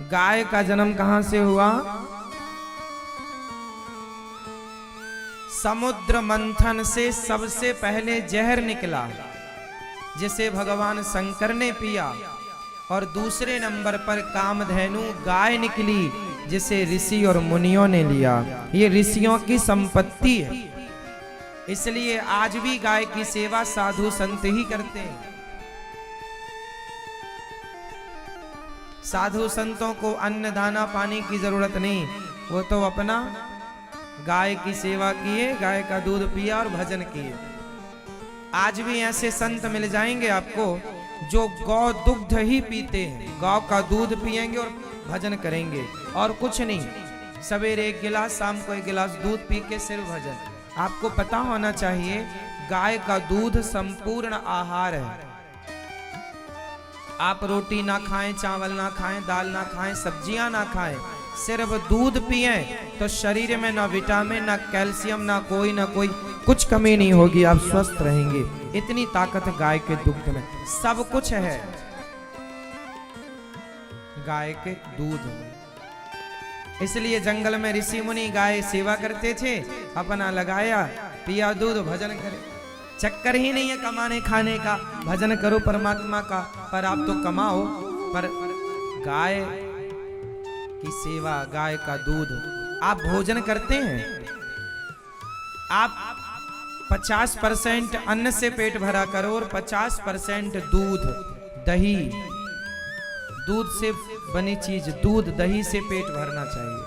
गाय का जन्म कहां से हुआ? समुद्र मंथन से सबसे पहले जहर निकला, जिसे भगवान शंकर ने पिया, और दूसरे नंबर पर कामधेनु गाय निकली, जिसे ऋषि और मुनियों ने लिया। ये ऋषियों की संपत्ति है, इसलिए आज भी गाय की सेवा साधु संत ही करते हैं। साधु संतों को अन्न दाना पानी की जरूरत नहीं, वो तो अपना गाय की सेवा किए, गाय का दूध पिया और भजन किए। आज भी ऐसे संत मिल जाएंगे आपको जो गौ दुग्ध ही पीते हैं, गौ का दूध पिएंगे और भजन करेंगे और कुछ नहीं। सवेरे एक गिलास, शाम को एक गिलास दूध पी के सिर्फ भजन। आपको पता होना चाहिए गाय का दूध संपूर्ण आहार है। आप रोटी ना खाएं, चावल ना खाएं, दाल ना खाएं, सब्जियां ना खाएं, सिर्फ दूध पिए तो शरीर में ना विटामिन ना कैल्शियम ना कोई कुछ कमी नहीं होगी, आप स्वस्थ रहेंगे। इतनी ताकत गाय के दुग्ध में, सब कुछ है गाय के दूध में। इसलिए जंगल में ऋषि मुनि गाय सेवा करते थे, अपना लगाया, पिया दूध, भजन करे। चक्कर ही नहीं है कमाने खाने का, भजन करो परमात्मा का। पर आप तो कमाओ, पर गाय की सेवा, गाय का दूध, आप भोजन करते हैं। आप 50% अन्न से पेट भरा करो और 50% दूध, दही, दूध से बनी चीज, दूध दही से पेट भरना चाहिए,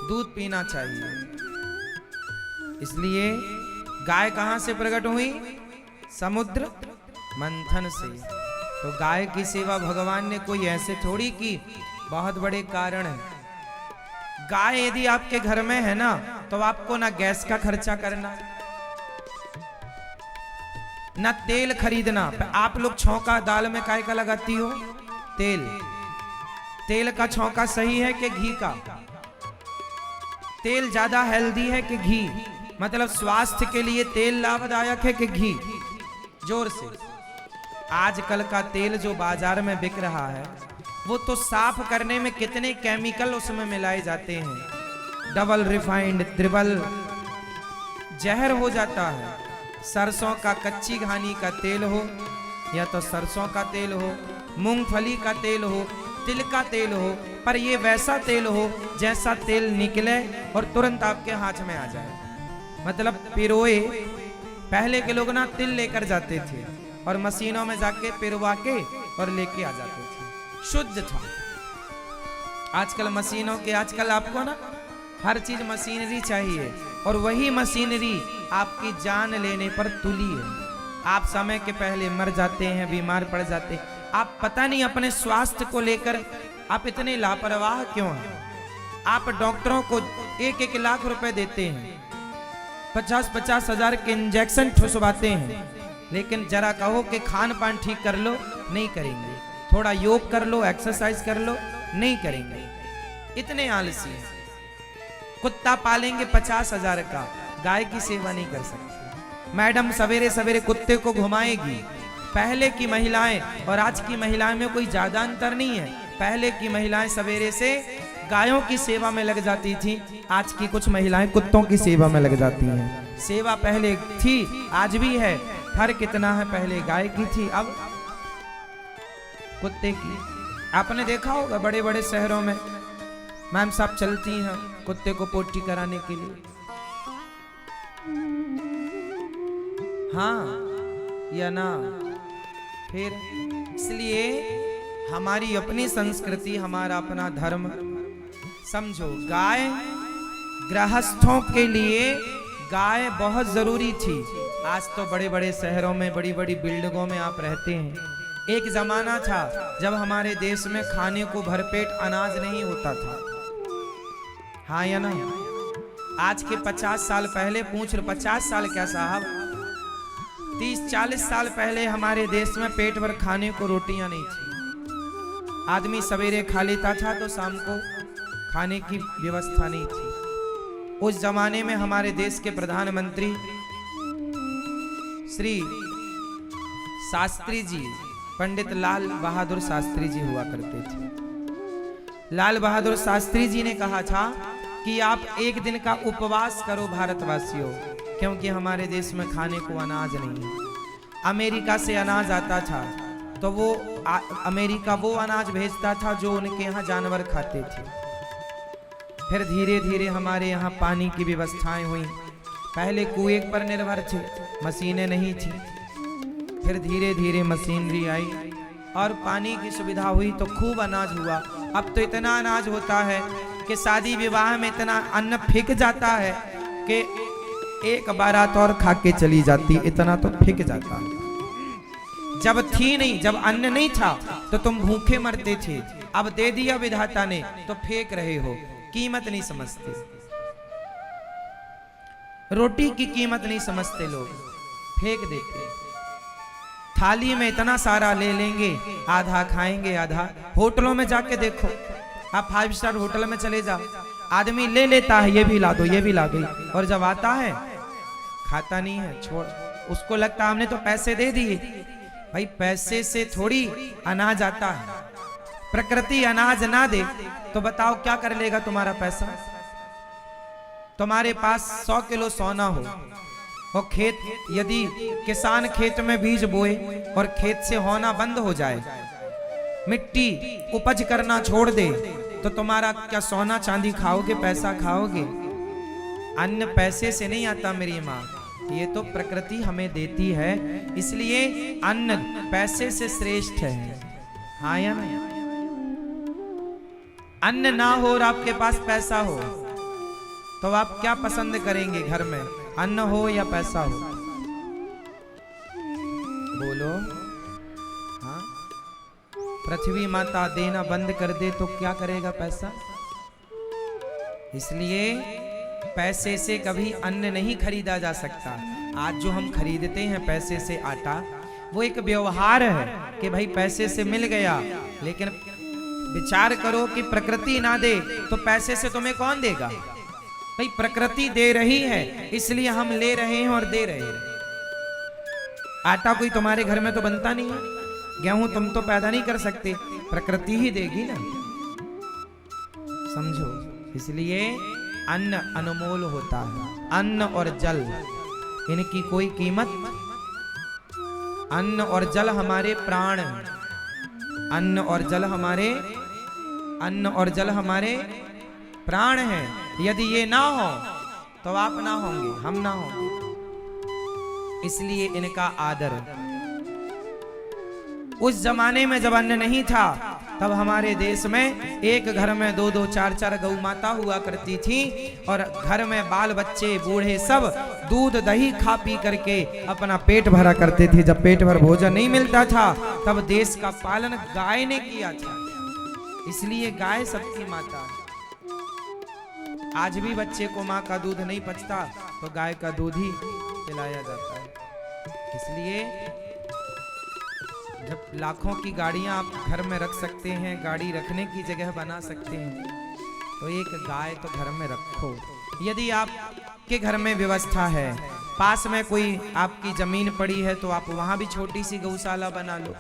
दूध पीना चाहिए। इसलिए गाय कहां से प्रकट हुई? समुद्र मंथन से। तो गाय की सेवा भगवान ने कोई ऐसे थोड़ी की, बहुत बड़े कारण है। गाय यदि आपके घर में है ना, तो आपको ना गैस का खर्चा करना, ना तेल खरीदना। आप लोग छौंका दाल में काय का लगाती हो? तेल। तेल का छौंका सही है कि घी का? तेल ज्यादा हेल्दी है कि घी? मतलब स्वास्थ्य के लिए तेल लाभदायक है कि घी? जोर से। आजकल का तेल जो बाजार में बिक रहा है, वो तो साफ करने में कितने केमिकल उसमें मिलाए जाते हैं, डबल रिफाइंड, ट्रिपल, जहर हो जाता है। सरसों का कच्ची घानी का तेल हो, या तो सरसों का तेल हो, मूंगफली का तेल हो, तिल का तेल हो, पर ये वैसा तेल हो जैसा तेल निकले और तुरंत आपके हाथ में आ जाए। मतलब पिरोए, पहले के लोग ना तिल लेकर जाते थे और मशीनों में जाके पिरवा के और लेके आ जाते थे, शुद्ध था। आजकल मशीनों के, आजकल आपको ना हर चीज मशीनरी चाहिए, और वही मशीनरी आपकी जान लेने पर तुली है। आप समय के पहले मर जाते हैं, बीमार पड़ जाते हैं। आप पता नहीं अपने स्वास्थ्य को लेकर आप इतने लापरवाह क्यों हैं। आप डॉक्टरों को 1-1 लाख रुपए देते हैं, 50-50 हजार के इंजेक्शन ठुसवाते हैं, लेकिन जरा कहो कि खान पान ठीक कर लो, नहीं करेंगे। थोड़ा योग कर लो, एक्सरसाइज कर लो, नहीं करेंगे। इतने आलसी हैं। कुत्ता पालेंगे 50 हजार का, गाय की सेवा नहीं कर सकते। मैडम सवेरे सवेरे कुत्ते को घुमाएगी। पहले की महिलाएं और आज की महिलाएं में कोई ज्यादा अंतर नहीं है। पहले की महिलाएं सवेरे से गायों की सेवा में लग जाती थी, आज की कुछ महिलाएं कुत्तों की सेवा में लग जाती हैं। सेवा पहले थी, आज भी है, फर्क कितना है, पहले गाय की थी, अब कुत्ते की। आपने देखा होगा बड़े बड़े शहरों में मैम साहब चलती हैं कुत्ते को पोटी कराने के लिए। हाँ या ना? फिर इसलिए हमारी अपनी संस्कृति, हमारा अपना धर्म समझो। गाय गृहस्थों के लिए गाय बहुत जरूरी थी। आज तो बड़े बड़े शहरों में, बड़ी बड़ी बिल्डिंगों में आप रहते हैं। एक जमाना था जब हमारे देश में खाने को भरपेट अनाज नहीं होता था। हाँ या ना? आज के 50 साल पहले पूछ लो, 50 साल क्या साहब, 30-40 साल पहले हमारे देश में पेट भर खाने को रोटियां नहीं थी। आदमी सवेरे खा लेता था तो शाम को खाने की व्यवस्था नहीं थी। उस जमाने में हमारे देश के प्रधानमंत्री श्री शास्त्री जी पंडित लाल बहादुर शास्त्री जी हुआ करते थे। लाल बहादुर शास्त्री जी ने कहा था कि आप एक दिन का उपवास करो भारतवासियों, क्योंकि हमारे देश में खाने को अनाज नहीं है। अमेरिका से अनाज आता था तो वो अमेरिका वो अनाज भेजता था जो उनके यहाँ जानवर खाते थे। फिर धीरे धीरे हमारे यहाँ पानी की व्यवस्थाएं हुई। पहले कुएं पर निर्भर थे, मशीनें नहीं थी। फिर धीरे धीरे मशीनरी आई और पानी की सुविधा हुई तो खूब अनाज हुआ। अब तो इतना अनाज होता है कि शादी विवाह में इतना अन्न फेंक जाता है कि एक बारात और खा के चली जाती, इतना तो फेंक जाता है। जब थी नहीं, जब अन्न नहीं था तो तुम भूखे मरते थे, अब दे दिया विधाता ने तो फेंक रहे हो, कीमत नहीं समझते। रोटी की कीमत नहीं समझते लोग, फेंक देते। थाली में इतना सारा ले लेंगे, आधा खाएंगे आधा। होटलों में जाके देखो, आप 5 स्टार होटल में चले जाओ, आदमी ले लेता है, ये भी ला दो, ये भी ला दो, और जब आता है खाता नहीं है, छोड़। उसको लगता हमने तो पैसे दे दिए। भाई पैसे से थोड़ी अनाज आता है। प्रकृति अनाज ना दे तो बताओ क्या कर लेगा तुम्हारा पैसा। तुम्हारे पास 100 किलो सोना हो और खेत, यदि किसान खेत में बीज बोए और खेत से होना बंद हो जाए, मिट्टी उपज करना छोड़ दे, तो तुम्हारा क्या सोना चांदी खाओगे, पैसा खाओगे? अन्न पैसे से नहीं आता मेरी माँ, ये तो प्रकृति हमें देती है, इसलिए अन्न पैसे से श्रेष्ठ है। हाँ या नहीं? अन्न ना हो और आपके पास पैसा हो तो आप क्या पसंद करेंगे घर में, अन्न हो या पैसा हो? बोलो। हाँ, पृथ्वी माता देना बंद कर दे तो क्या करेगा पैसा? इसलिए पैसे से कभी अन्न नहीं खरीदा जा सकता। आज जो हम खरीदते हैं पैसे से आटा, वो एक व्यवहार है कि भाई पैसे से मिल गया, लेकिन विचार करो कि प्रकृति ना दे तो पैसे से तुम्हें कौन देगा? भाई प्रकृति दे रही है, इसलिए हम ले रहे हैं और दे रहे हैं। आटा कोई तुम्हारे घर में तो बनता नहीं है, गेहूं तुम तो पैदा नहीं कर सकते, प्रकृति ही देगी ना, समझो। इसलिए अन्न अनमोल होता है। अन्न और जल, इनकी कोई कीमत। अन्न और जल हमारे प्राण हैं। अन्न और जल हमारे प्राण हैं। यदि ये ना हो तो आप ना होंगे, हम ना होंगे, इसलिए इनका आदर। उस जमाने में जब अन्न नहीं था तब हमारे देश में एक घर में 2-2, 4-4 गौ माता हुआ करती थी, और घर में बाल बच्चे बूढ़े सब दूध दही खा पी करके अपना पेट भरा करते थे। जब पेट भर भोजन नहीं मिलता था तब देश का पालन गाय ने किया था, इसलिए गाय सबकी माता है। आज भी बच्चे को माँ का दूध नहीं पचता तो गाय का दूध ही पिलाया जाता है। इसलिए जब लाखों की गाड़ियां आप घर में रख सकते हैं, गाड़ी रखने की जगह बना सकते हैं, तो एक गाय तो घर में रखो। यदि आपके घर में व्यवस्था है, पास में कोई आपकी जमीन पड़ी है, तो आप वहां भी छोटी सी गौशाला बना लो,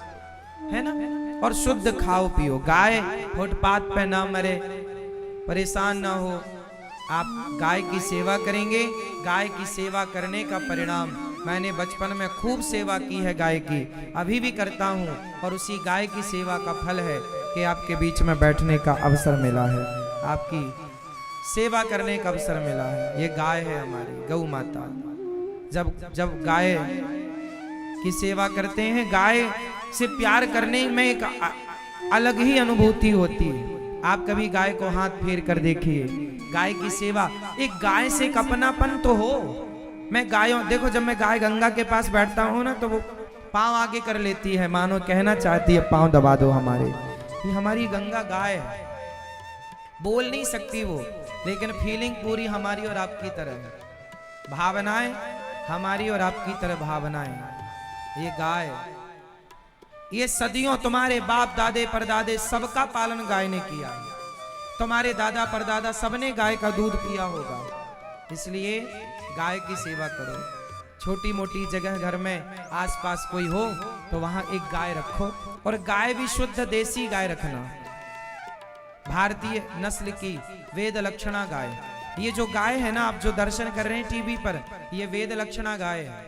है ना, और शुद्ध खाओ पियो। गाय फुटपाथ पे ना मरे, परेशान ना हो। आप गाय की सेवा करेंगे, गाय की सेवा करने का परिणाम, मैंने बचपन में खूब सेवा की है गाय की, अभी भी करता हूँ, और उसी गाय की सेवा का फल है कि आपके बीच में बैठने का अवसर मिला है, आपकी सेवा करने का अवसर मिला है। ये गाय है हमारी गौ माता। जब गाय की सेवा करते हैं, गाय से प्यार करने में एक अलग ही अनुभूति होती है। आप कभी गाय को हाथ फेर कर देखिए, गाय की सेवा, एक गाय से एक अपनापन तो हो। मैं गायों, देखो जब मैं गाय गंगा के पास बैठता हूँ ना, तो वो पांव आगे कर लेती है, मानो कहना चाहती है पांव दबा दो हमारे। ये हमारी गंगा गाय है, बोल नहीं सकती वो, लेकिन फीलिंग पूरी हमारी और आपकी तरह है, भावनाएं हमारी और आपकी तरह भावनाएं। ये गाय, ये सदियों तुम्हारे बाप दादे परदादे सबका पालन गाय ने किया है। तुम्हारे दादा परदादा सबने गाय का दूध पिया होगा, इसलिए गाय की सेवा करो। छोटी मोटी जगह घर में आसपास कोई हो तो वहां एक गाय रखो, और गाय भी शुद्ध देसी गाय रखना, भारतीय नस्ल की वेद लक्षणा गाय। ये जो गाय है ना, आप जो दर्शन कर रहे हैं टीवी पर, ये वेद लक्षणा गाय है।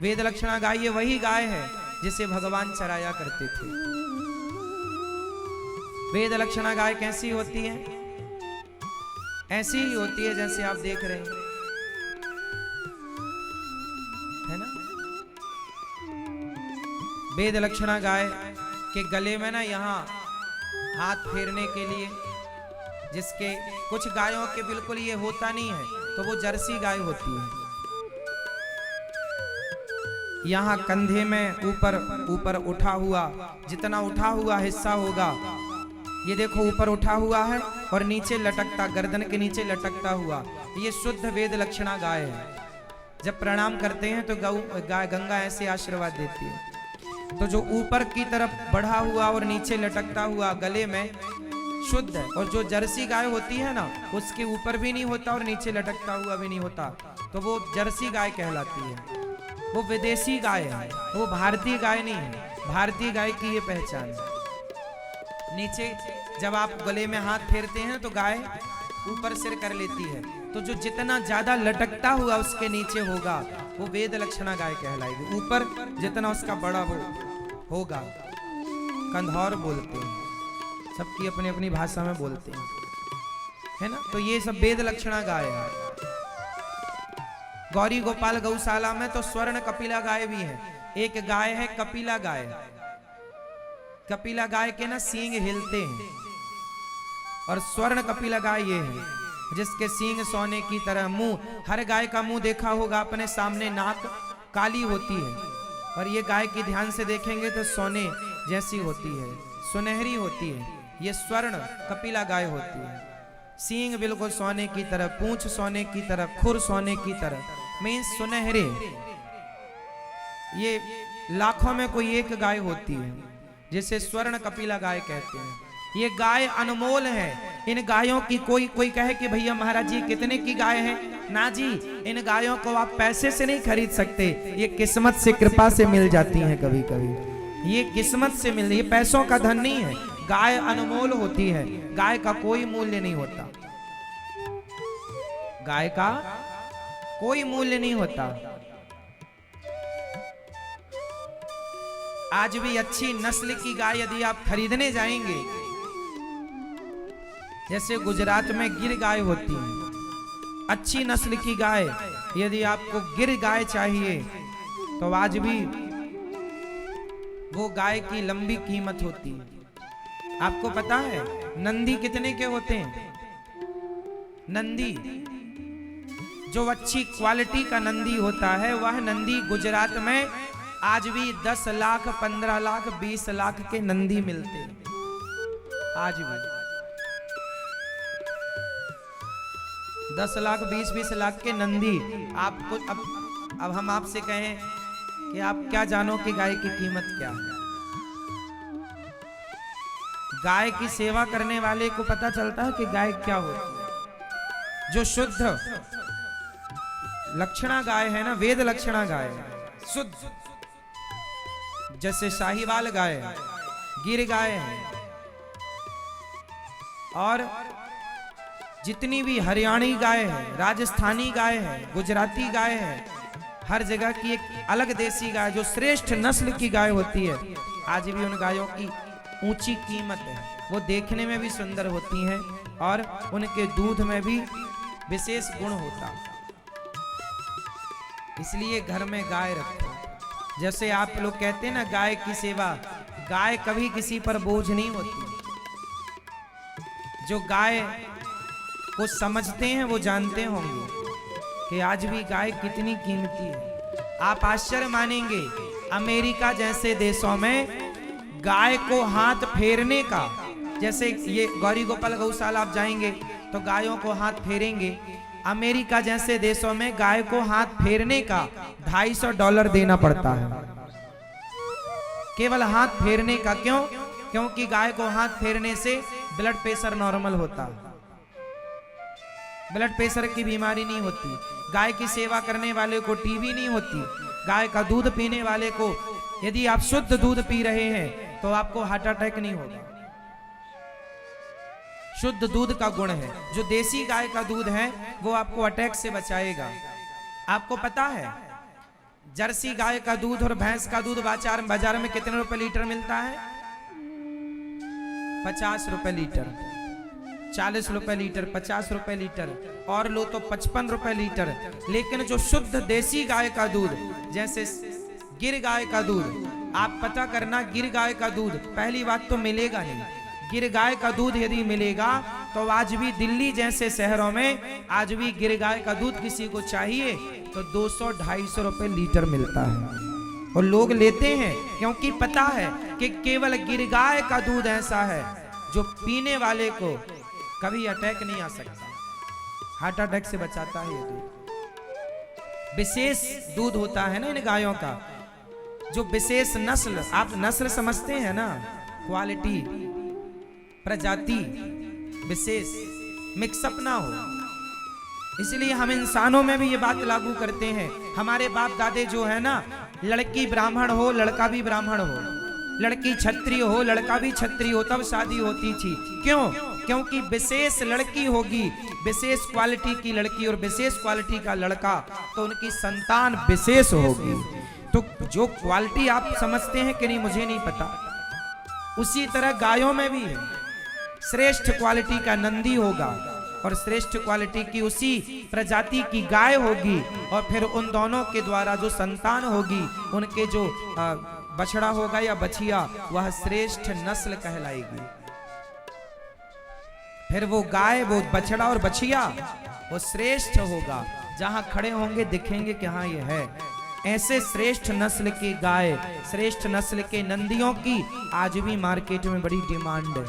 वेद लक्षणा गाय ये वही गाय है जिसे भगवान चराया करते थे। वेद लक्षणा गाय कैसी होती है? ऐसी ही होती है जैसे आप देख रहे हैं, है ना। वेद लक्षणा गाय के गले में ना यहाँ हाथ फेरने के लिए, जिसके कुछ गायों के बिल्कुल ये होता नहीं है, तो वो जर्सी गाय होती है। यहाँ कंधे में ऊपर उठा हुआ, जितना उठा हुआ हिस्सा होगा, ये देखो ऊपर उठा हुआ है, और नीचे लटकता, गर्दन के नीचे लटकता हुआ, ये शुद्ध वेद लक्षणा गाय है। जब प्रणाम करते हैं तो गाय गंगा ऐसे आशीर्वाद देती है। तो जो ऊपर की तरफ बढ़ा हुआ और नीचे लटकता हुआ गले में शुद्ध है, और जो जर्सी गाय होती है ना, उसके ऊपर भी नहीं होता और नीचे लटकता हुआ भी नहीं होता, तो वो जर्सी गाय कहलाती है। वो विदेशी गाय है, वो भारतीय गाय नहीं है। भारतीय गाय की ये पहचान है। नीचे जब आप गले में हाथ फेरते हैं तो गाय ऊपर सिर कर लेती है, तो जो जितना ज्यादा लटकता हुआ उसके नीचे होगा वो वेद लक्षणा गाय कहलाएगी। ऊपर जितना उसका बड़ा होगा, कंधौर बोलते हैं, सबकी अपनी अपनी भाषा में बोलते हैं, है ना। तो ये सब वेद लक्षणा गाय है। गौरी गोपाल गौशाला में तो स्वर्ण कपिला गाय भी है। एक गाय है कपिला गाय। कपिला गाय के ना सींग हिलते हैं, और स्वर्ण कपिला गाय ये है जिसके सींग सोने की तरह। मुंह, हर गाय का मुंह देखा होगा अपने सामने, नाक काली होती है, और ये गाय की ध्यान से देखेंगे तो सोने जैसी होती है, सुनहरी होती है। ये स्वर्ण कपिला गाय होती है। सींग बिल्कुल सोने की तरह, पूंछ सोने की तरह, खुर सोने की तरह, मीन्स सुनहरे। ये लाखों में कोई एक गाय होती है जिसे स्वर्ण कपिला गाय कहते हैं। ये गाय अनमोल है। इन गायों की कोई कहे कि भैया महाराज जी कितने की गाय है, ना जी, इन गायों को आप पैसे से नहीं खरीद सकते। ये किस्मत से, कृपा से मिल जाती हैं कभी कभी। ये किस्मत से मिल, ये पैसों का धन नहीं है। गाय अनमोल होती है, गाय का कोई मूल्य नहीं होता। गाय का कोई मूल्य नहीं होता। आज भी अच्छी नस्ल की गाय यदि आप खरीदने जाएंगे, जैसे गुजरात में गिर गाय होती है, अच्छी नस्ल की गाय, यदि आपको गिर गाय चाहिए तो आज भी वो गाय की लंबी कीमत होती है। आपको पता है नंदी कितने के होते हैं? नंदी, जो अच्छी क्वालिटी का नंदी होता है, वह नंदी गुजरात में आज भी 10 लाख, 15 लाख, 20 लाख के नंदी मिलते हैं। आज भी 10 लाख, 20 लाख के नंदी। आपको अब हम आपसे कहें कि आप क्या जानो कि गाय की कीमत क्या है? गाय की सेवा करने वाले को पता चलता है कि गाय क्या होती है। जो शुद्ध लक्षणा गाय है ना, वेद लक्षणा गाय है, शुद्ध, जैसे साहिवाल गाय है, गिर गाय है, और जितनी भी हरियाणी गाय है, राजस्थानी गाय है, गुजराती गाय है, हर जगह की एक अलग देसी गाय जो श्रेष्ठ नस्ल की गाय होती है, आज भी उन गायों की ऊंची कीमत है। वो देखने में भी सुंदर होती हैं और उनके दूध में भी विशेष गुण होता है। इसलिए घर में गाय रखो। जैसे आप लोग कहते हैं ना गाय की सेवा, गाय कभी किसी पर बोझ नहीं होती। जो गाय को समझते हैं वो जानते होंगे कि आज भी गाय कितनी कीमती है। आप आश्चर्य मानेंगे, अमेरिका जैसे देशों में गाय को हाथ फेरने का, जैसे ये गौरी गोपाल गौशाला आप जाएंगे तो गायों को हाथ फेरेंगे, अमेरिका जैसे देशों में गाय को हाथ फेरने का $250 देना पड़ता है, केवल हाथ फेरने का। क्यों? क्योंकि गाय को हाथ फेरने से ब्लड प्रेशर नॉर्मल होता है। ब्लड प्रेशर की बीमारी नहीं होती, गाय की सेवा करने वाले को टीबी नहीं होती, गाय का दूध पीने वाले को, यदि आप शुद्ध दूध पी रहे हैं तो आपको हार्ट अटैक नहीं होगा। शुद्ध दूध का गुण है। जो देसी गाय का दूध है वो आपको अटैक से बचाएगा। आपको पता है जर्सी गाय का दूध और भैंस का दूध बाजार में कितने रुपए लीटर मिलता है? 50 रुपए लीटर, 40 रुपए लीटर, 50 रुपए लीटर, और लो तो 55 रुपए लीटर। लेकिन जो शुद्ध देसी गाय का दूध, जैसे गिर गाय का दूध, आप पता करना, गिर गाय का दूध पहली बात तो मिलेगा नहीं। गिर गाय का दूध यदि मिलेगा तो आज भी दिल्ली जैसे शहरों में आज भी गिर गाय का दूध किसी को चाहिए तो 200-250 रुपए लीटर मिलता है, और लोग लेते हैं क्योंकि पता है कि केवल गिर गाय का दूध ऐसा है जो पीने वाले को कभी अटैक नहीं आ सकता, हार्ट अटैक से बचाता है। ये दूध विशेष दूध होता है ना इन गायों का, जो विशेष नस्ल, आप नस्ल समझते हैं ना, क्वालिटी, प्रजाति विशेष, मिक्सअप ना हो। इसलिए हम इंसानों में भी ये बात लागू करते हैं। हमारे बाप दादे जो है ना, लड़की ब्राह्मण हो लड़का भी ब्राह्मण हो, लड़की क्षत्रिय हो लड़का भी क्षत्रिय हो, तब शादी होती थी। क्यों? क्योंकि विशेष लड़की होगी, विशेष क्वालिटी की लड़की और विशेष क्वालिटी का लड़का, तो उनकी संतान विशेष होगी। तो जो क्वालिटी आप समझते हैं कि नहीं मुझे नहीं पता, उसी तरह गायों में भी है। श्रेष्ठ क्वालिटी का नंदी होगा और श्रेष्ठ क्वालिटी की उसी प्रजाति की गाय होगी, और फिर उन दोनों के द्वारा जो संतान होगी, उनके जो बछड़ा होगा या बछिया, वह श्रेष्ठ नस्ल कहलाएगी। फिर वो गाय, वो बछड़ा और बछिया वो श्रेष्ठ होगा, जहां खड़े होंगे दिखेंगे कि हाँ ये है। ऐसे श्रेष्ठ नस्ल की गाय, श्रेष्ठ नस्ल के नंदियों की आज भी मार्केट में बड़ी डिमांड है।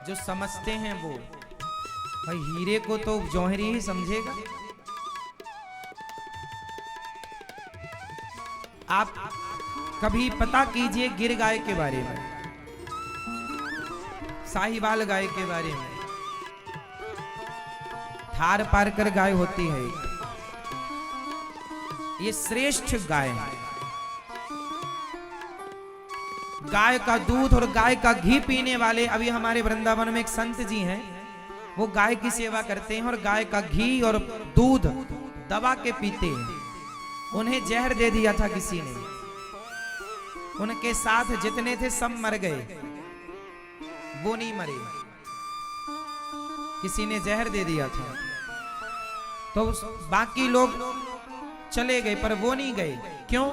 जो समझते हैं वो, भाई हीरे को तो जौहरी ही समझेगा। आप कभी पता कीजिए गिर गाय के बारे में, साहिवाल गाय के बारे में। थार पारकर गाय होती है, ये श्रेष्ठ गाय है। गाय का दूध और गाय का घी पीने वाले, अभी हमारे वृंदावन में एक संत जी हैं, वो गाय की सेवा करते हैं और गाय का घी और दूध दबा के पीते हैं। उन्हें जहर दे दिया था किसी ने, उनके साथ जितने थे सब मर गए, वो नहीं मरे। किसी ने जहर दे दिया था तो बाकी लोग चले गए, पर वो नहीं गए। क्यों?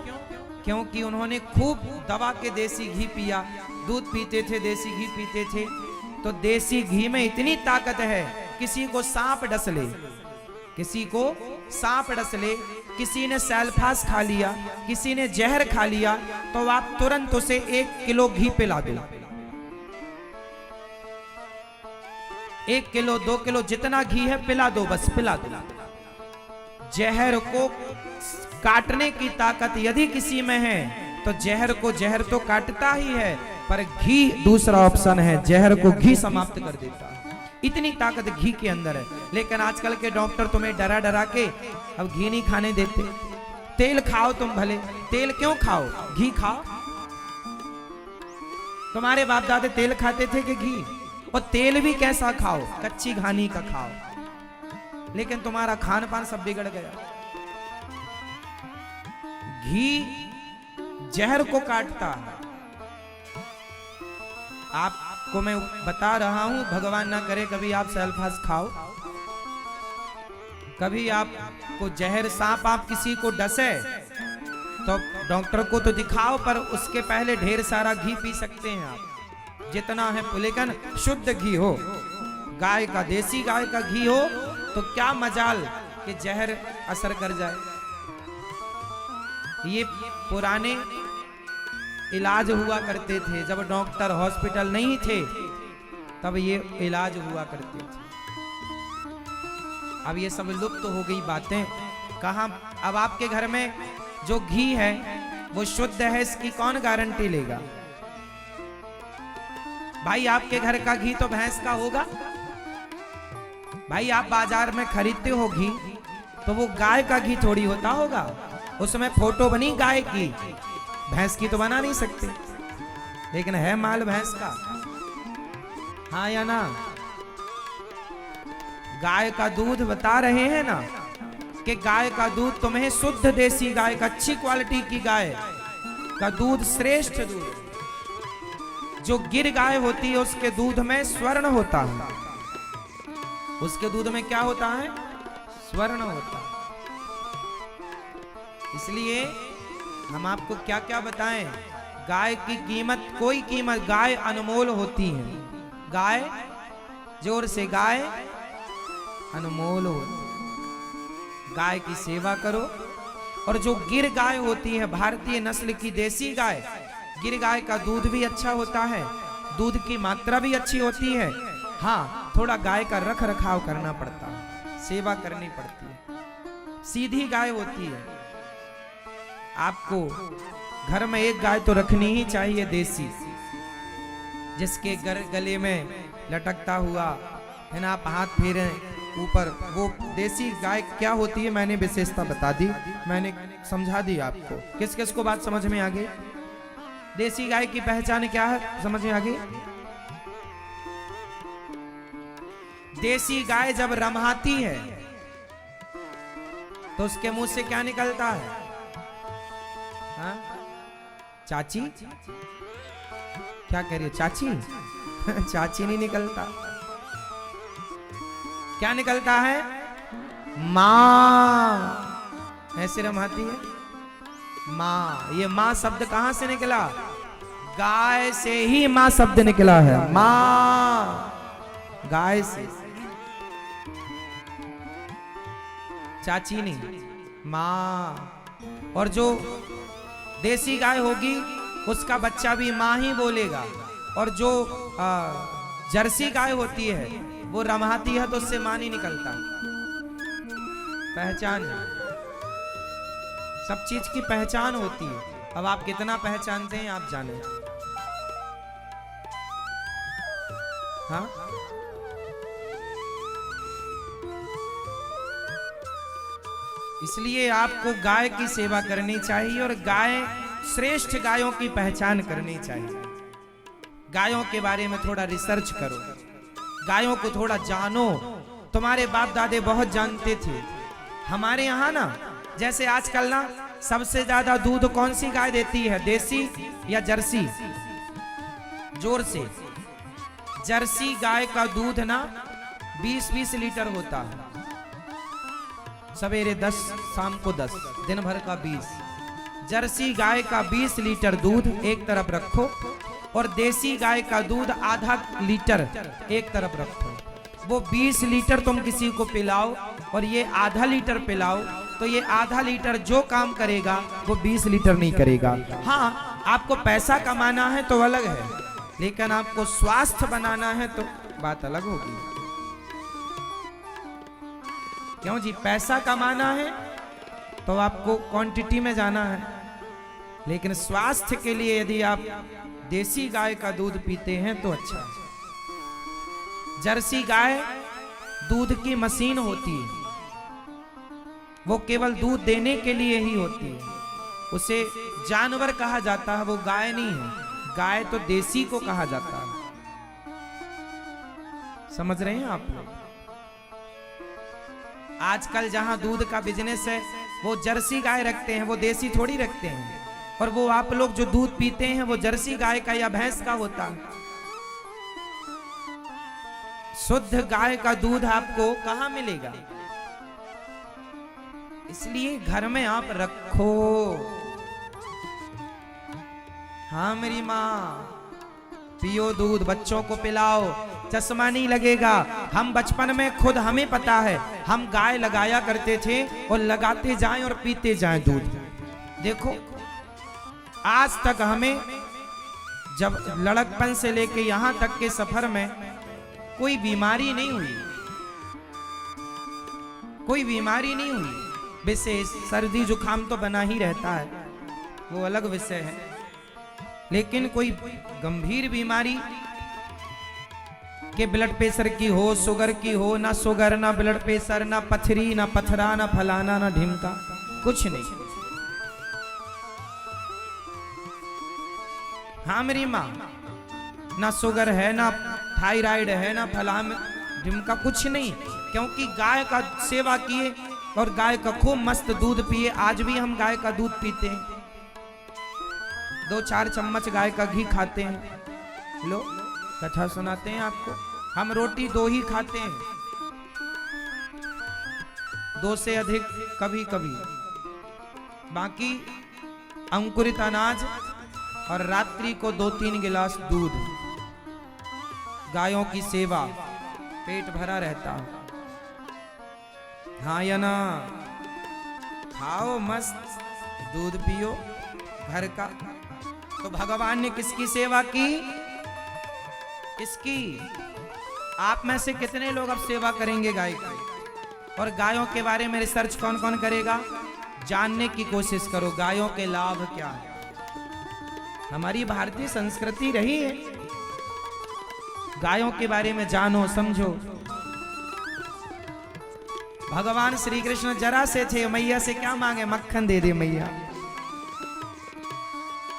क्योंकि उन्होंने खूब दबा के देसी घी पिया, दूध पीते थे, देसी घी पीते थे। तो देसी घी में इतनी ताकत है, किसी को सांप डस ले, किसी को सांप डस ले, किसी ने सैलफास खा लिया, किसी ने जहर खा लिया, तो आप तुरंत उसे 1 किलो घी पिला दो। 1 किलो 2 किलो जितना घी है पिला दो, बस पिला दो। जहर को काटने की ताकत यदि किसी में है तो जहर को, जहर तो काटता ही है, पर घी दूसरा ऑप्शन है, जहर को घी समाप्त कर देता है। इतनी ताकत घी के अंदर है। लेकिन आजकल के डॉक्टर तुम्हें डरा डरा के अब घी नहीं खाने देते। तेल खाओ तुम भले, तेल क्यों खाओ, घी खाओ। तुम्हारे बाप दादे तेल खाते थे कि घी? और तेल भी कैसा खाओ, कच्ची घानी का खाओ। लेकिन तुम्हारा खान पान सब बिगड़ गया। घी जहर को काटता है। आपको मैं बता रहा हूं, भगवान ना करे कभी आप सैलफास खाओ, कभी आपको जहर, सांप आप किसी को डसे तो डॉक्टर को तो दिखाओ, पर उसके पहले ढेर सारा घी पी सकते हैं आप, जितना है। लेकिन शुद्ध घी हो, गाय का, देसी गाय का घी हो, तो क्या मजाल कि जहर असर कर जाए। ये पुराने इलाज हुआ करते थे, जब डॉक्टर हॉस्पिटल नहीं थे तब ये इलाज हुआ करते थे। अब ये सब लुप्त हो गई बातें, कहाँ। अब आपके घर में जो घी है वो शुद्ध है, इसकी कौन गारंटी लेगा? भाई आपके घर का घी तो भैंस का होगा, भाई आप बाजार में खरीदते हो घी तो वो गाय का घी थोड़ी होता होगा, उसमें फोटो बनी गाय की, भैंस की तो बना नहीं सकते, लेकिन है माल भैंस का। हाँ या ना? गाय का दूध बता रहे हैं ना कि गाय का दूध तुम्हें शुद्ध देसी गाय का, अच्छी क्वालिटी की गाय का दूध श्रेष्ठ दूध। जो गिर गाय होती है उसके दूध में स्वर्ण होता है, उसके दूध में क्या होता है? स्वर्ण होता है। इसलिए हम आपको क्या क्या बताएं, गाय की कीमत, कोई कीमत, गाय अनमोल होती है। गाय, जोर से, गाय अनमोल होती है। गाय की सेवा करो। और जो गिर गाय होती है, भारतीय नस्ल की देसी गाय, गिर गाय का दूध भी अच्छा होता है, दूध की मात्रा भी अच्छी होती है। हाँ, थोड़ा गाय का रख रखाव करना पड़ता है, सेवा करनी पड़ती है। सीधी गाय होती है। आपको घर में एक गाय तो रखनी ही चाहिए देसी, जिसके गले में लटकता हुआ है ना, आप हाथ फेरें ऊपर, वो देसी गाय क्या होती है मैंने विशेषता बता दी, मैंने समझा दी आपको। किस किस को बात समझ में आ गई? देसी गाय की पहचान क्या है, समझ में आ गई? देसी गाय जब रमाती है तो उसके मुंह से क्या निकलता है? हाँ? चाची? क्या कह रही है चाची? चाची नहीं निकलता। क्या निकलता है? मां। ऐसे रमाती है मां। ये मां शब्द कहां से निकला? गाय से ही मां शब्द निकला है। मां, गाय से, चाची नहीं, मां। और जो देसी गाय होगी उसका बच्चा भी मां ही बोलेगा। और जो जर्सी गाय होती है वो रमाती है तो उससे मां नहीं निकलता। पहचान है, सब चीज की पहचान होती है। अब आप कितना पहचानते हैं आप जाने। हाँ, इसलिए आपको गाय की सेवा करनी चाहिए और गाय, श्रेष्ठ गायों की पहचान करनी चाहिए। गायों के बारे में थोड़ा रिसर्च करो, गायों को थोड़ा जानो। तुम्हारे बाप दादे बहुत जानते थे। हमारे यहाँ ना, जैसे आजकल ना सबसे ज्यादा दूध कौन सी गाय देती है, देसी या जर्सी? जोर से। जर्सी गाय का दूध ना 20-20 लीटर होता है। सवेरे 10, शाम को 10, दिन भर का 20। जर्सी गाय का 20 लीटर दूध एक तरफ रखो और देसी गाय का दूध आधा लीटर एक तरफ रखो। वो 20 लीटर तुम किसी को पिलाओ और ये आधा लीटर पिलाओ, तो ये आधा लीटर जो काम करेगा वो 20 लीटर नहीं करेगा। हाँ, आपको पैसा कमाना है तो अलग है, लेकिन आपको स्वास्थ्य बनाना है तो बात अलग होगी। क्यों जी? पैसा कमाना है तो आपको क्वांटिटी में जाना है, लेकिन स्वास्थ्य के लिए यदि आप देसी गाय का दूध पीते हैं तो अच्छा है। जर्सी गाय दूध की मशीन होती है, वो केवल दूध देने के लिए ही होती है। उसे जानवर कहा जाता है, वो गाय नहीं है। गाय तो देसी को कहा जाता है। समझ रहे हैं आप लोग? आजकल जहां दूध का बिजनेस है वो जर्सी गाय रखते हैं, वो देसी थोड़ी रखते हैं। और वो आप लोग जो दूध पीते हैं वो जर्सी गाय का या भैंस का होता है। शुद्ध गाय का दूध आपको कहां मिलेगा? इसलिए घर में आप रखो। हाँ मेरी माँ, पियो दूध, बच्चों को पिलाओ, चश्मा नहीं लगेगा। हम बचपन में खुद हमें पता है, हम गाय लगाया करते थे और लगाते जाएं और पीते जाएं दूध। देखो आज तक हमें, जब लड़कपन से लेके यहां तक के सफर में कोई बीमारी नहीं हुई, कोई बीमारी नहीं हुई। विशेष सर्दी जुकाम तो बना ही रहता है, वो अलग विषय है, लेकिन कोई गंभीर बीमारी कि ब्लड प्रेशर की हो, शुगर की हो, ना शुगर ना ब्लड प्रेशर ना पथरी ना पथरा ना फलाना ना ढिमका, कुछ नहीं। हाँ मेरी माँ, ना शुगर है ना थायराइड है ना फलाना ढिमका, कुछ नहीं, क्योंकि गाय का सेवा किए और गाय का खूब मस्त दूध पिए। आज भी हम गाय का दूध पीते हैं, 2-4 चम्मच गाय का घी खाते हैं। लो कथा सुनाते हैं आपको, हम रोटी 2 ही खाते हैं, 2 से अधिक कभी कभी, बाकी अंकुरित अनाज और रात्रि को 2-3 गिलास दूध। गायों की सेवा, पेट भरा रहता है। हाँ या ना? खाओ मस्त दूध पियो घर का। तो भगवान ने किसकी सेवा की? किसकी? आप में से कितने लोग अब सेवा करेंगे गाय की? और गायों के बारे में रिसर्च कौन कौन करेगा? जानने की कोशिश करो गायों के लाभ क्या है। हमारी भारतीय संस्कृति रही है, गायों के बारे में जानो समझो। भगवान श्री कृष्ण जरा से थे, मैया से क्या मांगे? मक्खन दे दे मैया।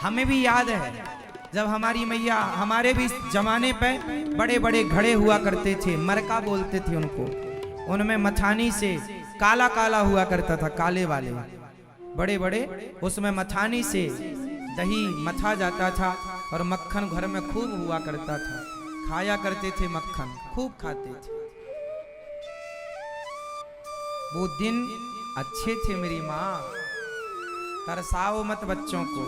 हमें भी याद है जब हमारी मैया, हमारे भी जमाने पे बड़े बड़े घड़े हुआ करते थे, मरका बोलते थे उनको, उनमें मथानी से काला काला हुआ करता था, काले वाले बड़े बड़े, उसमें मथानी से दही मथा जाता था और मक्खन घर में खूब हुआ करता था। खाया करते थे मक्खन, खूब खाते थे। वो दिन अच्छे थे मेरी माँ। तरसाओ मत बच्चों को,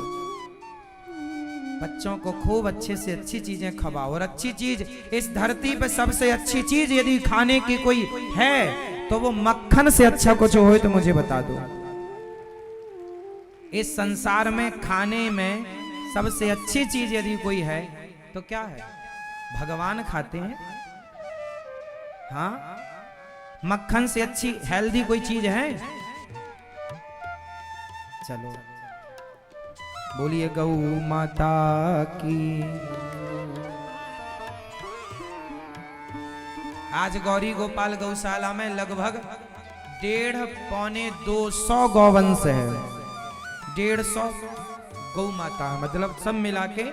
बच्चों को खूब अच्छे से अच्छी चीजें खवाओ। और अच्छी चीज इस धरती पे सबसे अच्छी चीज यदि खाने की कोई है तो वो मक्खन से अच्छा कुछ हो तो मुझे बता दो। इस संसार में खाने में सबसे अच्छी चीज यदि कोई है तो क्या है? भगवान खाते हैं। हाँ, मक्खन से अच्छी हेल्दी कोई चीज है? चलो बोलिए गौ माता की। आज गौरी गोपाल गौशाला में लगभग 150-200 गौवंश है। 150 गौ माता, मतलब सब मिला के।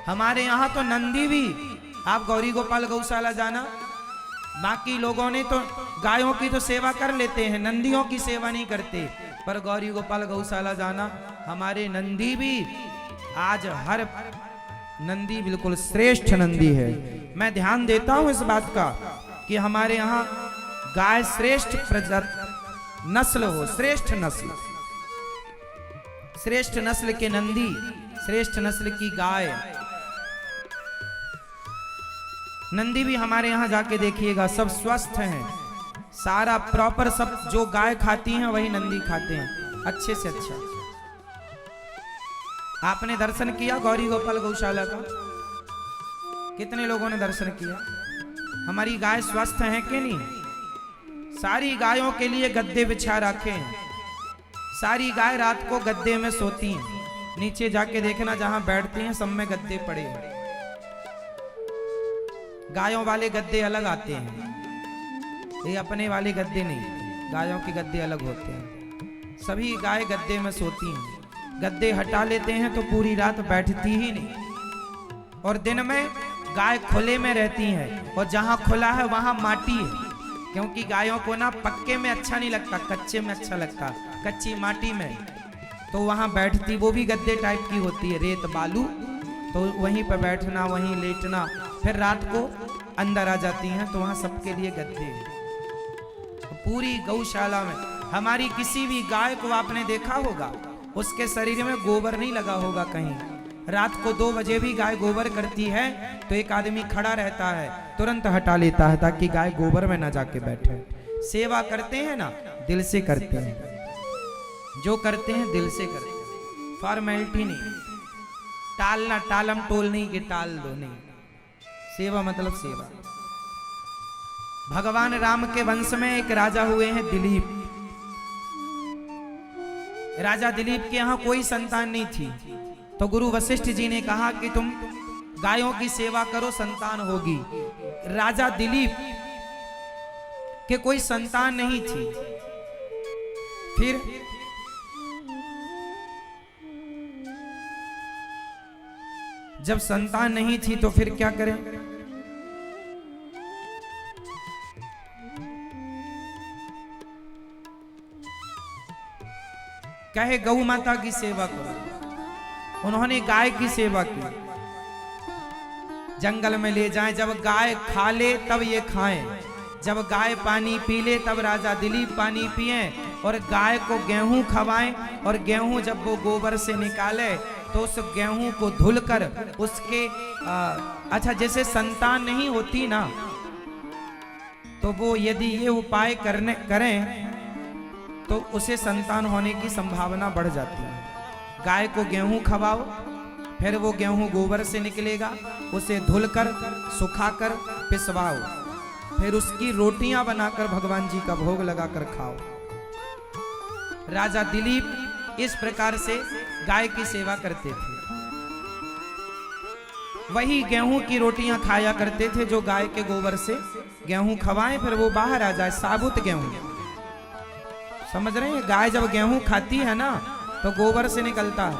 हमारे यहाँ तो नंदी भी, आप गौरी गोपाल गौशाला जाना, बाकी लोगों ने तो गायों की तो सेवा कर लेते हैं, नंदियों की सेवा नहीं करते। पर गौरी गोपाल गौशाला जाना, हमारे नंदी भी, आज हर नंदी बिल्कुल श्रेष्ठ नंदी है। मैं ध्यान देता हूं इस बात का कि हमारे यहाँ गाय श्रेष्ठ प्रजाति नस्ल हो, श्रेष्ठ नस्ल, श्रेष्ठ नस्ल के नंदी, श्रेष्ठ नस्ल की गाय। नंदी भी हमारे यहाँ जाके देखिएगा, सब स्वस्थ हैं, सारा प्रॉपर, सब जो गाय खाती हैं वही नंदी खाते हैं, अच्छे से अच्छा। आपने दर्शन किया गौरी गोपाल गौशाला का? कितने लोगों ने दर्शन किया? हमारी गाय स्वस्थ हैं कि नहीं? सारी गायों के लिए गद्दे बिछा रखे हैं, सारी गाय रात को गद्दे में सोती हैं। नीचे जाके देखना, जहां बैठती हैं सब में गद्दे पड़े हैं। गायों वाले गद्दे अलग आते हैं, ये अपने वाले गद्दे नहीं, गायों के गद्दे अलग होते हैं। सभी गाय गद्दे में सोती हैं, गद्दे हटा लेते हैं तो पूरी रात बैठती ही नहीं। और दिन में गाय खुले में रहती हैं, और जहां खुला है वहां माटी है, क्योंकि गायों को ना पक्के में अच्छा नहीं लगता, कच्चे में अच्छा लगता, कच्ची माटी में, तो वहां बैठती। वो भी गद्दे टाइप की होती है, रेत बालू, तो वहीं पर बैठना, वहीं लेटना। फिर रात को अंदर आ जाती हैं तो वहां सबके लिए गद्दे। तो पूरी गौशाला में हमारी किसी भी गाय को आपने देखा होगा, उसके शरीर में गोबर नहीं लगा होगा कहीं। रात को 2 बजे भी गाय गोबर करती है तो एक आदमी खड़ा रहता है, तुरंत हटा लेता है ताकि गाय गोबर में ना जाके बैठे। सेवा करते हैं ना, दिल से करते हैं, जो करते हैं दिल से करते हैं, फॉर्मेलिटी नहीं, टालना, टालम टोल नहीं कि टाल दो, नहीं। सेवा मतलब सेवा। भगवान राम के वंश में एक राजा हुए हैं दिलीप। राजा दिलीप के यहाँ कोई संतान नहीं थी, तो गुरु वशिष्ठ जी ने कहा कि तुम गायों की सेवा करो संतान होगी। राजा दिलीप के कोई संतान नहीं थी। फिर जब संतान नहीं थी तो फिर क्या करें? कहे गौ माता की सेवा करो। उन्होंने गाय की सेवा की। जंगल में ले जाएं, जब गाय खा ले तब ये खाएं, जब गाय पानी पी ले तब राजा दिलीप पानी पिए, और गाय को गेहूं खवाएं, और गेहूं जब वो गोबर से निकाले तो उस गेहूं को धुलकर उसके अच्छा जैसे संतान नहीं होती ना, तो वो यदि ये उपाय करें तो उसे संतान होने की संभावना बढ़ जाती है। गाय को गेहूं खवाओ, फिर वो गेहूं गोबर से निकलेगा, उसे धुलकर सुखाकर पिसवाओ, फिर उसकी रोटियां बनाकर भगवान जी का भोग लगाकर खाओ। राजा दिलीप इस प्रकार से गाय की सेवा करते थे। वही गेहूं की रोटियां खाया करते थे जो गाय के गोबर से गेहूं खवाएं, फिर वो बाहर आ जाए। साबुत गेहूं, समझ रहे हैं? गाय जब गेहूं खाती है ना तो गोबर से निकलता है,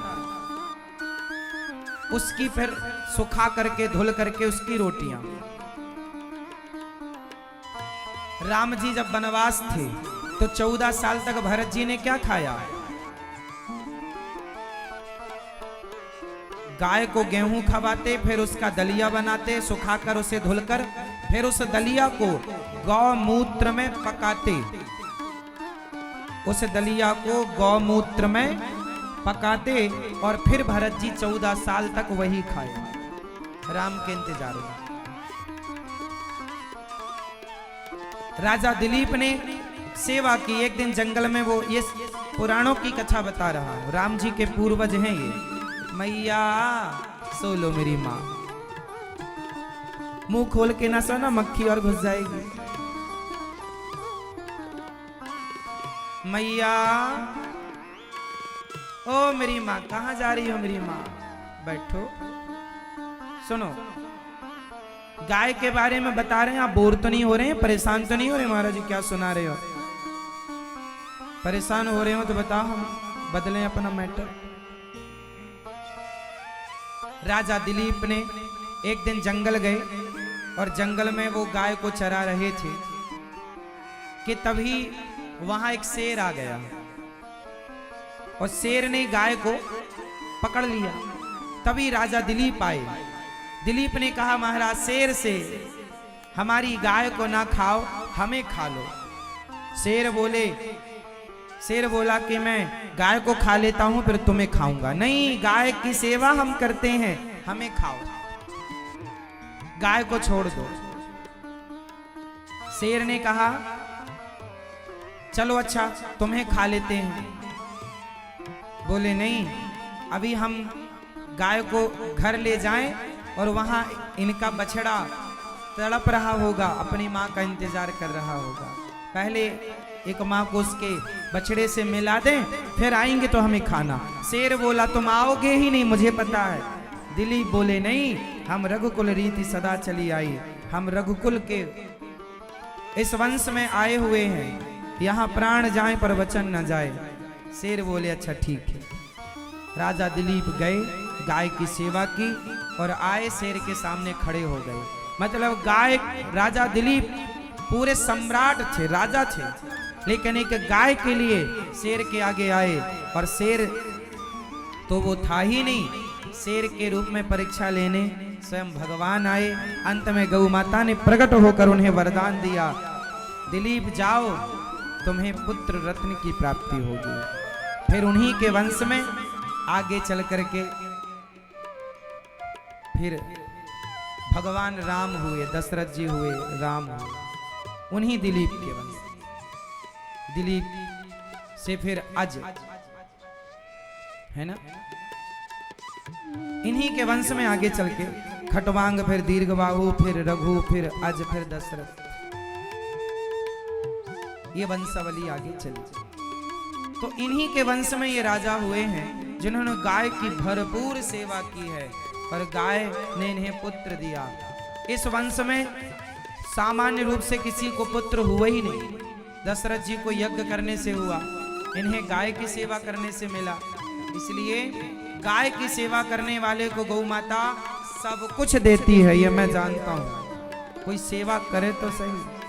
उसकी फिर सुखा करके धुल करके उसकी रोटियां। राम जी जब वनवास थे तो 14 साल तक भरत जी ने क्या खाया? गाय को गेहूं खवाते, फिर उसका दलिया बनाते, सुखाकर उसे धुलकर, फिर उस दलिया को गौमूत्र में पकाते, उस दलिया को गौमूत्र में पकाते, और फिर भरत जी 14 साल तक वही खाए राम के इंतजार में। राजा दिलीप ने सेवा की। एक दिन जंगल में वो ये पुराणों की कथा बता रहा हूं, राम जी के पूर्वज हैं ये। मैया सो लो मेरी माँ, मुंह खोल के ना सोना, मक्खी और घुस जाएगी। मैया ओ मेरी माँ, कहाँ जा रही हो मेरी माँ? बैठो, सुनो। गाय के बारे में बता रहे हैं, आप बोर तो नहीं हो रहे हैं? परेशान तो नहीं हो रहे? महाराज जी क्या सुना रहे हो? परेशान हो रहे हो तो बताओ, हम बदलें अपना मैटर। राजा दिलीप ने एक दिन जंगल गए, और जंगल में वो गाय को चरा रहे थे कि तभी वहां एक शेर आ गया, और शेर ने गाय को पकड़ लिया। तभी राजा दिलीप आए। दिलीप ने कहा, महाराज शेर से हमारी गाय को ना खाओ, हमें खा लो। शेर बोला कि मैं गाय को खा लेता हूं, फिर तुम्हें खाऊंगा। नहीं, गाय की सेवा हम करते हैं, हमें खाओ, गाय को छोड़ दो। शेर ने कहा, चलो अच्छा तुम्हें खा लेते हैं। बोले नहीं, अभी हम गाय को घर ले जाएं, और वहां इनका बछड़ा तड़प रहा होगा, अपनी माँ का इंतजार कर रहा होगा। पहले एक माँ को उसके बछड़े से मिला दें, फिर आएंगे तो हमें खाना। शेर बोला, तुम आओगे ही नहीं, मुझे पता है। दिलीप बोले, नहीं, हम रघुकुल रीति सदा चली आई, हम रघुकुल के इस वंश में आए हुए हैं, यहाँ प्राण जाए पर वचन न जाए। शेर बोले, अच्छा ठीक है। राजा दिलीप गए, गाय की सेवा की, और आए शेर के सामने खड़े हो गए। मतलब गाय, राजा दिलीप पूरे सम्राट थे, राजा थे, लेकिन एक गाय के लिए शेर के आगे आए, और शेर तो वो था ही नहीं, शेर के रूप में परीक्षा लेने स्वयं भगवान आए। अंत में गौ माता ने प्रकट होकर उन्हें वरदान दिया, दिलीप जाओ, तुम्हें पुत्र रत्न की प्राप्ति होगी। फिर उन्हीं के वंश में आगे चल करके फिर भगवान राम हुए, दशरथ जी हुए, राम हुए, उन्हीं दिलीप के वंश। दिलीप से फिर अज, है ना, इन्हीं के वंश में आगे चल के खटवांग, फिर दीर्घबाहु, फिर रघु, फिर अज, फिर दशरथ, ये वंशावली आगे चली। तो इन्हीं के वंश में ये राजा हुए हैं जिन्होंने गाय की भरपूर सेवा की है। और गाय ने इन्हें पुत्र दिया। इस वंश में सामान्य रूप से किसी को पुत्र हुआ ही नहीं। दशरथ जी को यज्ञ करने से हुआ, इन्हें गाय की सेवा करने से मिला। इसलिए गाय की सेवा करने वाले को गौ माता सब कुछ देती है, ये मैं जानता हूं। कोई सेवा करे तो सही।